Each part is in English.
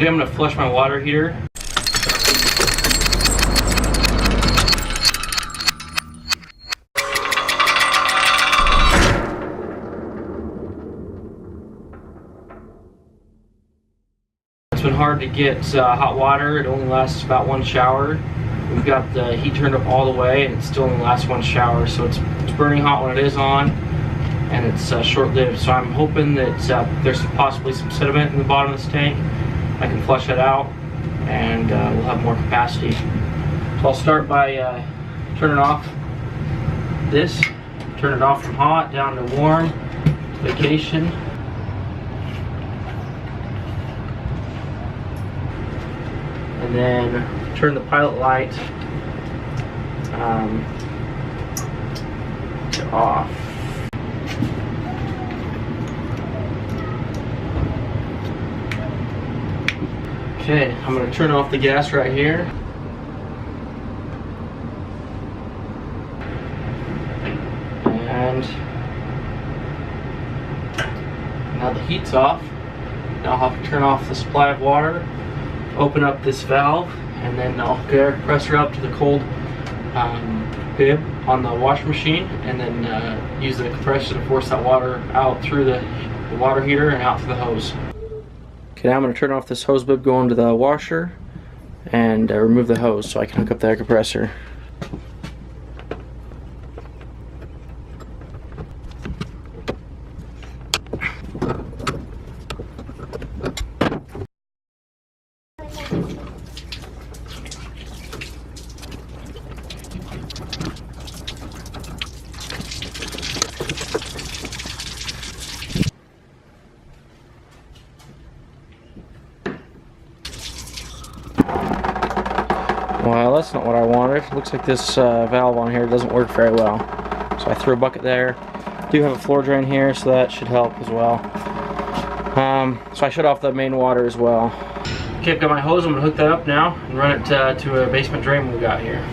today I'm going to flush my water heater. It's been hard to get hot water. It only lasts about one shower. We've got the heat turned up all the way and it still only lasts one shower, so it's burning hot when it is on, and it's short-lived. So I'm hoping that there's possibly some sediment in the bottom of this tank. I can flush it out and we'll have more capacity. So I'll start by turning off this, turn it off from hot down to warm, vacation. And then turn the pilot light to off. Okay, I'm going to turn off the gas right here. And now the heat's off. Now I'll have to turn off the supply of water, open up this valve, and then I'll get our compressor up to the cold bib on the washing machine, and then use the compressor to force that water out through the water heater and out through the hose. Okay, now I'm going to turn off this hose bib going to the washer and remove the hose so I can hook up that compressor. Well, that's not what I wanted. It looks like this valve on here doesn't work very well. So I threw a bucket there. Do have a floor drain here, so that should help as well. So I shut off the main water as well. Okay, I've got my hose. I'm going to hook that up now and run it to a basement drain we got here.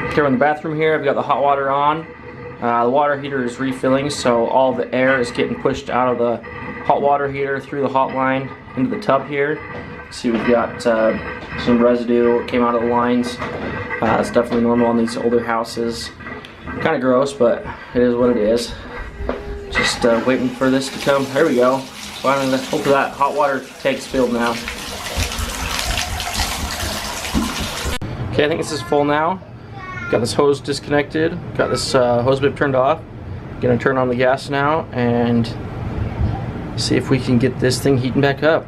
Okay, we're in the bathroom here. I've got the hot water on. The water heater is refilling, so all the air is getting pushed out of the hot water heater through the hot line into the tub here. See, we've got some residue that came out of the lines. It's definitely normal on these older houses. Kind of gross, but it is what it is. Just waiting for this to come. There we go. Finally, hopefully that hot water tank's filled now. Okay, I think this is full now. Got this hose disconnected, got this hose bib turned off. Gonna turn on the gas now and see if we can get this thing heating back up.